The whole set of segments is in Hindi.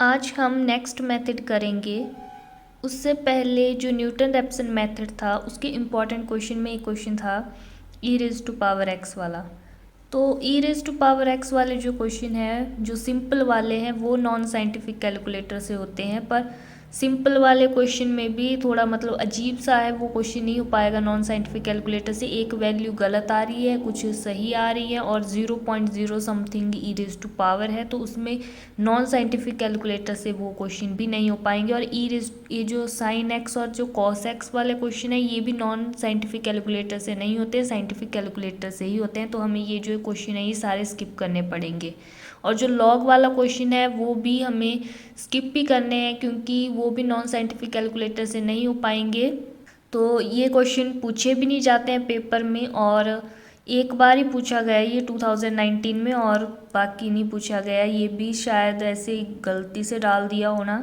आज हम नेक्स्ट मेथड करेंगे। उससे पहले जो न्यूटन रेप्सन मेथड था उसके इम्पॉर्टेंट क्वेश्चन में एक क्वेश्चन था e raise to power x वाला। तो e raise to power x वाले जो क्वेश्चन है, जो सिंपल वाले हैं, वो नॉन साइंटिफिक कैलकुलेटर से होते हैं। पर सिंपल वाले क्वेश्चन में भी थोड़ा मतलब अजीब सा है, वो क्वेश्चन नहीं हो पाएगा नॉन साइंटिफिक कैलकुलेटर से। एक वैल्यू गलत आ रही है, कुछ सही आ रही है और 0.0 something e raise to power है, तो उसमें नॉन साइंटिफिक कैलकुलेटर से वो क्वेश्चन भी नहीं हो पाएंगे। और ये जो साइन एक्स और जो कॉस एक्स वाले क्वेश्चन है, ये भी नॉन साइंटिफिक कैलकुलेटर से नहीं होते, साइंटिफिक कैलकुलेटर से ही होते हैं। तो हमें ये जो क्वेश्चन है ये सारे स्किप करने पड़ेंगे। और जो लॉग वाला क्वेश्चन है वो भी हमें स्किप भी करने हैं, क्योंकि वो भी नॉन साइंटिफिक कैलकुलेटर से नहीं हो पाएंगे। तो ये क्वेश्चन पूछे भी नहीं जाते हैं पेपर में, और एक बार ही पूछा गया ये 2019 में, और बाकी नहीं पूछा गया। ये भी शायद ऐसे ही गलती से डाल दिया होना।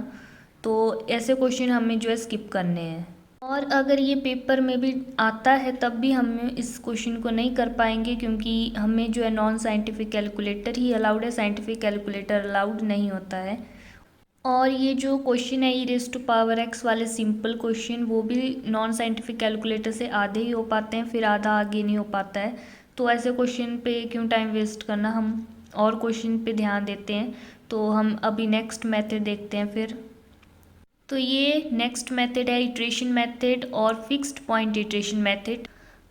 तो ऐसे क्वेश्चन हमें जो है स्किप करने हैं। और अगर ये पेपर में भी आता है तब भी हम इस क्वेश्चन को नहीं कर पाएंगे, क्योंकि हमें जो है नॉन साइंटिफिक कैलकुलेटर ही अलाउड है, साइंटिफिक कैलकुलेटर अलाउड नहीं होता है। और ये जो क्वेश्चन है e raise to power x वाले सिंपल क्वेश्चन, वो भी नॉन साइंटिफिक कैलकुलेटर से आधे ही हो पाते हैं, फिर आधा आगे नहीं हो पाता है। तो ऐसे क्वेश्चन पे क्यों टाइम वेस्ट करना, हम और क्वेश्चन पे ध्यान देते हैं। तो हम अभी नेक्स्ट मेथड देखते हैं फिर। तो ये नेक्स्ट मेथड है इटरेशन मेथड और फिक्स्ड पॉइंट इटरेशन मेथड।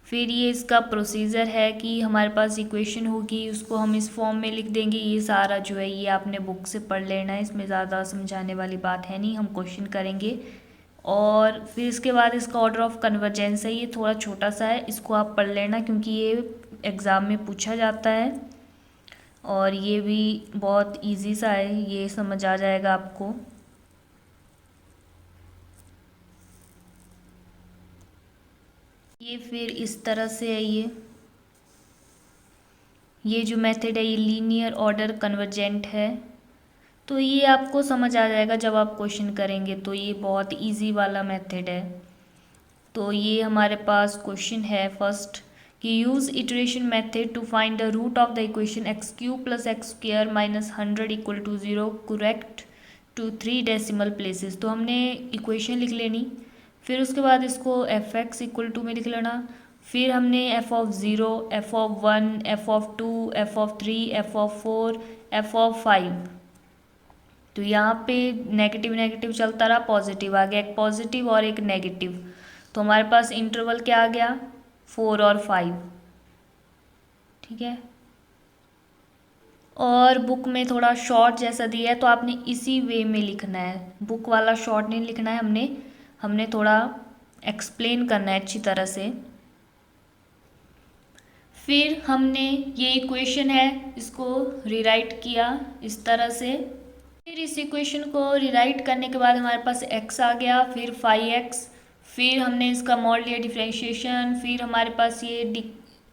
फिर ये इसका प्रोसीजर है कि हमारे पास इक्वेशन होगी, उसको हम इस फॉर्म में लिख देंगे। ये सारा जो है ये आपने बुक से पढ़ लेना है, इसमें ज़्यादा समझाने वाली बात है नहीं, हम क्वेश्चन करेंगे। और फिर इसके बाद इसका ऑर्डर ऑफ कन्वर्जेंस है, ये थोड़ा छोटा सा है, इसको आप पढ़ लेना क्योंकि ये एग्ज़ाम में पूछा जाता है। और ये भी बहुत ईजी सा है, ये समझ आ जाएगा आपको। ये फिर इस तरह से है। ये जो मेथड है ये लीनियर ऑर्डर कन्वर्जेंट है। तो ये आपको समझ आ जाएगा जब आप क्वेश्चन करेंगे, तो ये बहुत इजी वाला मेथड है। तो ये हमारे पास क्वेश्चन है फर्स्ट कि use iteration method to find the root of the equation x cube plus x square minus 100 equal to 0 correct to 3 decimal places. तो हमने इक्वेशन लिख लेनी, फिर उसके बाद इसको एफ एक्स इक्वल टू में लिख लेना। फिर हमने f of zero, f of one, f of two, f of three, f of four, f of five. तो यहाँ पे नेगेटिव नेगेटिव चलता रहा, पॉजिटिव आ गया, एक पॉजिटिव और एक नेगेटिव। तो हमारे पास इंटरवल क्या आ गया, 4 और 5। ठीक है। और बुक में थोड़ा शॉर्ट जैसा दिया है, तो आपने इसी वे में लिखना है, बुक वाला शॉर्ट नहीं लिखना है, हमने थोड़ा एक्सप्लेन करना है अच्छी तरह से। फिर हमने ये इक्वेशन है इसको रिराइट किया इस तरह से। फिर इस इक्वेशन को रिराइट करने के बाद हमारे पास x आ गया, फिर 5x, फिर हमने इसका मॉड लिया डिफ्रेंशिएशन, फिर हमारे पास ये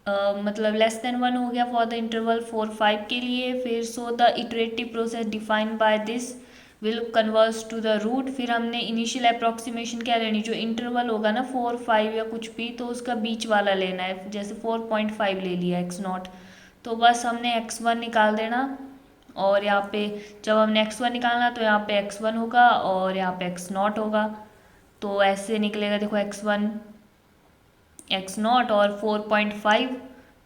मतलब लेस देन 1 हो गया फॉर द इंटरवल 4 5 के लिए। फिर so the iterative process defined by this will converse to the root. फिर हमने इनिशियल अप्रॉक्सीमेशन क्या लेनी, जो इंटरवल होगा ना 4 5 या कुछ भी, तो उसका बीच वाला लेना है, जैसे 4.5 ले लिया x0, तो बस हमने x1 निकाल देना। और यहाँ पे जब हमने x1 निकालना तो यहाँ पे x1 होगा और यहाँ पे x0 होगा। तो ऐसे निकलेगा, देखो x1 x0 और 4.5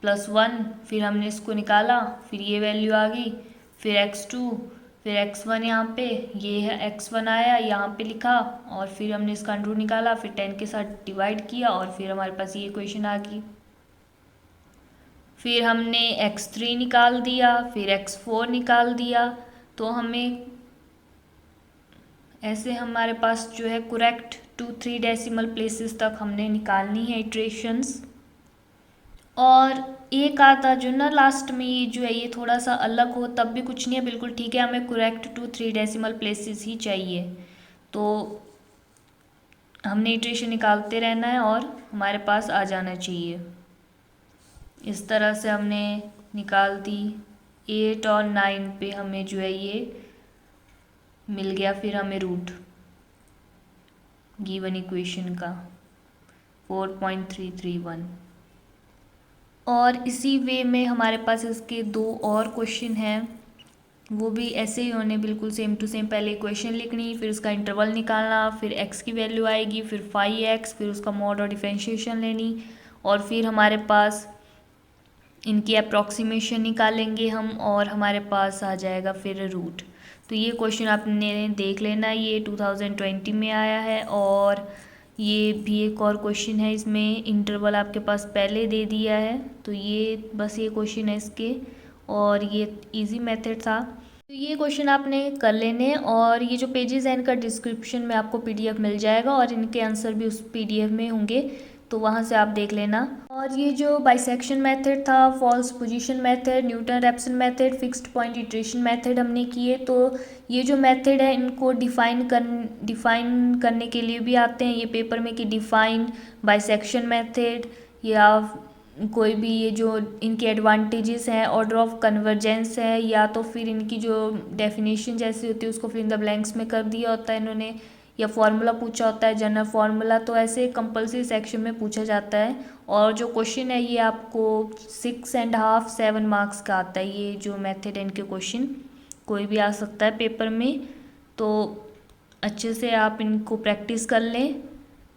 प्लस 1, फिर हमने इसको निकाला, फिर ये वैल्यू आ गई, फिर x2, फिर x1, यहाँ पे ये है x1 आया, यहाँ पे लिखा, और फिर हमने इसका अंडर रूट निकाला, फिर 10 के साथ डिवाइड किया, और फिर हमारे पास ये इक्वेशन आ गई। फिर हमने x3 निकाल दिया, फिर x4 निकाल दिया। तो हमें ऐसे हमारे पास जो है करेक्ट टू 3 डेसिमल प्लेसेस तक हमने निकालनी है इटरेशंस। और एक आता जो ना लास्ट में ये जो है ये थोड़ा सा अलग हो तब भी कुछ नहीं है, बिल्कुल ठीक है, हमें करेक्ट टू 3 डेसिमल प्लेसेस ही चाहिए। तो हमने इटरेशन निकालते रहना है और हमारे पास आ जाना चाहिए। इस तरह से हमने निकाल दी। 8 और 9 पे हमें जो है ये मिल गया, फिर हमें रूट गिवन इक्वेशन का 4.331। और इसी वे में हमारे पास इसके दो और क्वेश्चन हैं वो भी ऐसे ही होने, बिल्कुल सेम टू सेम। पहले इक्वेशन लिखनी, फिर उसका इंटरवल निकालना, फिर x की वैल्यू आएगी, फिर 5x, फिर उसका मॉड और डिफरेंशिएशन लेनी, और फिर हमारे पास इनकी अप्रॉक्सीमेशन निकालेंगे हम, और हमारे पास आ जाएगा फिर रूट। तो ये क्वेश्चन आपने देख लेना, ये 2020 में आया है। और ये भी एक और क्वेश्चन है, इसमें इंटरवल आपके पास पहले दे दिया है। तो ये बस ये क्वेश्चन है इसके, और ये इजी मेथड था। तो ये क्वेश्चन आपने कर लेने, और ये जो पेजेस हैं इनका डिस्क्रिप्शन में आपको पीडीएफ मिल जाएगा, और इनके आंसर भी उस पीडीएफ में होंगे, तो वहाँ से आप देख लेना। और ये जो बाइसेक्शन मेथड था, false position method, Newton Raphson method, fixed point iteration method हमने किए। तो ये जो मेथड है इनको डिफ़ाइन करने के लिए भी आते हैं ये पेपर में, कि डिफ़ाइन बाइसेक्शन मेथड, या कोई भी ये जो इनके एडवांटेजेस हैं, ऑर्डर ऑफ कन्वर्जेंस है, या तो फिर इनकी जो डेफिनेशन जैसी होती है उसको फिर इन द ब्लैंक्स में कर दिया होता है इन्होंने, या फार्मूला पूछा होता है, जनरल फार्मूला। तो ऐसे कंपलसरी सेक्शन में पूछा जाता है। और जो क्वेश्चन है ये आपको 6.5 7 मार्क्स का आता है। ये जो मेथड है इनके क्वेश्चन कोई भी आ सकता है पेपर में, तो अच्छे से आप इनको प्रैक्टिस कर लें,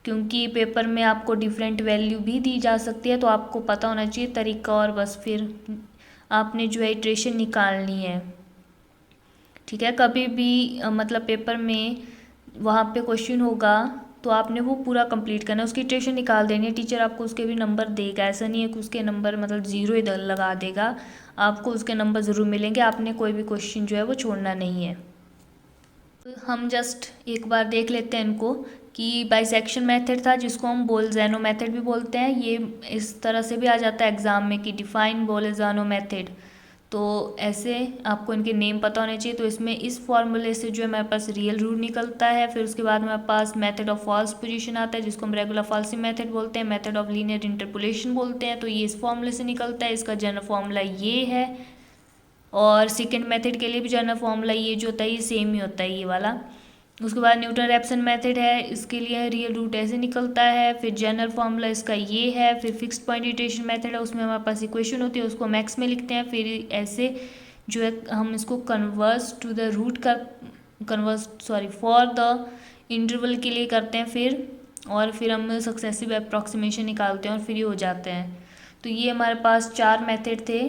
क्योंकि पेपर में आपको डिफरेंट वैल्यू भी दी जा सकती है, तो आपको पता होना चाहिए तरीका, और बस फिर आपने जो है इटरेशन निकालनी है। ठीक है, कभी भी मतलब पेपर में वहाँ पे क्वेश्चन होगा तो आपने वो पूरा कंप्लीट करना है, उसकी इटरेशन निकाल देनी है। टीचर आपको उसके भी नंबर देगा, ऐसा नहीं है कि उसके नंबर मतलब 0 इधर लगा देगा, आपको उसके नंबर ज़रूर मिलेंगे। आपने कोई भी क्वेश्चन जो है वो छोड़ना नहीं है। तो हम जस्ट एक बार देख लेते हैं इनको, कि बाइसेक्शन मेथड था जिसको हम बोल्ज़ैनो मेथड भी बोलते हैं। ये इस तरह से भी आ जाता है एग्ज़ाम में कि डिफाइन बोल्ज़ैनो मेथड। तो ऐसे आपको इनके नेम पता होने चाहिए। तो इसमें इस फॉर्मूले से जो है हमारे पास रियल रूट निकलता है। फिर उसके बाद हमारे पास मेथड ऑफ फॉल्स पोजीशन आता है जिसको हम रेगुलर फॉल्सी मेथड बोलते हैं, मेथड ऑफ लीनियर इंटरपोलेशन बोलते हैं। तो ये इस फॉर्मूले से निकलता है, इसका जनरल फॉर्मूला ये है। और सेकेंड मेथड के लिए भी जनरल फॉर्मूला ये जो होता है ये सेम ही होता है, ये वाला। उसके बाद न्यूटन रैप्सन मेथड है, इसके लिए रियल रूट ऐसे निकलता है। फिर जनरल फार्मूला इसका ये है। फिर फिक्स्ड पॉइंट इटरेशन मेथड है, उसमें हमारे पास इक्वेशन होती है, उसको मैक्स में लिखते हैं। फिर ऐसे जो है हम इसको फॉर द इंटरवल के लिए करते हैं फिर, और फिर हम सक्सेसिव अप्रॉक्सीमेशन निकालते हैं और फिर ये हो जाते हैं। तो ये हमारे पास 4 मेथड थे।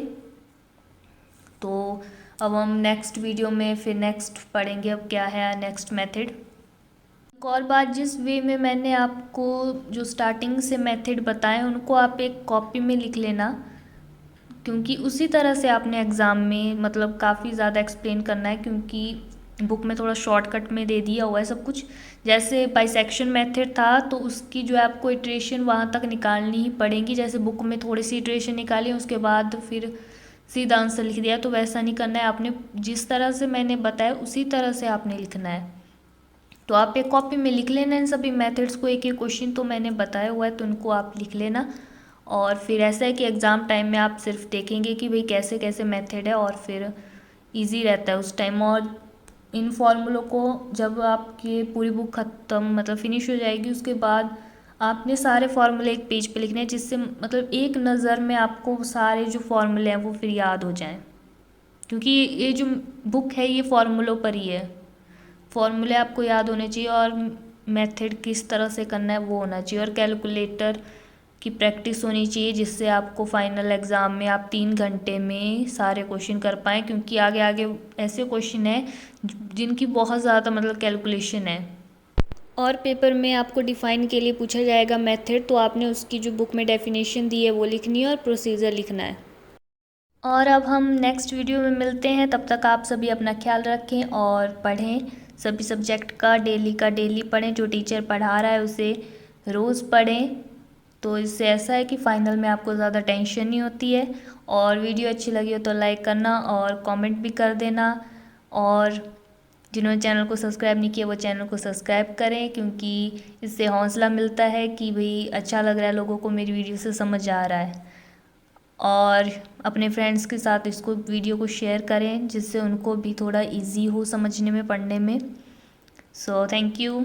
तो अब हम नेक्स्ट वीडियो में फिर नेक्स्ट पढ़ेंगे अब क्या है नेक्स्ट मेथड। एक और बात, जिस वे में मैंने आपको जो स्टार्टिंग से मेथड बताए उनको आप एक कॉपी में लिख लेना, क्योंकि उसी तरह से आपने एग्ज़ाम में मतलब काफ़ी ज़्यादा एक्सप्लेन करना है, क्योंकि बुक में थोड़ा शॉर्टकट में दे दिया हुआ है सब कुछ। जैसे बाइसेक्शन मेथड था तो उसकी जो है आपको इटरेशन वहाँ तक निकालनी ही पड़ेगी। जैसे बुक में थोड़ी सी इटरेशन निकाली उसके बाद फिर सीधा आंसर लिख दिया, तो वैसा नहीं करना है। आपने जिस तरह से मैंने बताया उसी तरह से आपने लिखना है। तो आप एक कॉपी में लिख लेना इन सभी मेथड्स को, एक एक क्वेश्चन तो मैंने बताया हुआ है तो उनको आप लिख लेना। और फिर ऐसा है कि एग्ज़ाम टाइम में आप सिर्फ देखेंगे कि भाई कैसे कैसे मेथड है, और फिर ईजी रहता है उस टाइम। और इन फॉर्मूलों को जब आपकी पूरी बुक ख़त्म मतलब फिनिश हो जाएगी उसके बाद आपने सारे फार्मूले एक पेज पे लिखने हैं, जिससे मतलब एक नज़र में आपको सारे जो फार्मूले हैं वो फिर याद हो जाएं, क्योंकि ये जो बुक है ये फार्मूलों पर ही है। फार्मूले आपको याद होने चाहिए और मेथड किस तरह से करना है वो होना चाहिए, और कैलकुलेटर की प्रैक्टिस होनी चाहिए, जिससे आपको फाइनल एग्ज़ाम में आप 3 घंटे में सारे क्वेश्चन कर पाएँ। क्योंकि आगे आगे ऐसे क्वेश्चन हैं जिनकी बहुत ज़्यादा मतलब कैलकुलेशन है, और पेपर में आपको डिफ़ाइन के लिए पूछा जाएगा मेथड, तो आपने उसकी जो बुक में डेफिनेशन दी है वो लिखनी है और प्रोसीजर लिखना है। और अब हम नेक्स्ट वीडियो में मिलते हैं, तब तक आप सभी अपना ख्याल रखें और पढ़ें। सभी सब्जेक्ट का डेली पढ़ें, जो टीचर पढ़ा रहा है उसे रोज़ पढ़ें। तो इससे ऐसा है कि फ़ाइनल में आपको ज़्यादा टेंशन नहीं होती है। और वीडियो अच्छी लगी हो तो लाइक करना और कमेंट भी कर देना, और जिन्होंने चैनल को सब्सक्राइब नहीं किया वो चैनल को सब्सक्राइब करें, क्योंकि इससे हौसला मिलता है कि भाई अच्छा लग रहा है, लोगों को मेरी वीडियो से समझ आ रहा है। और अपने फ्रेंड्स के साथ इसको वीडियो को शेयर करें, जिससे उनको भी थोड़ा इजी हो समझने में, पढ़ने में। So thank you.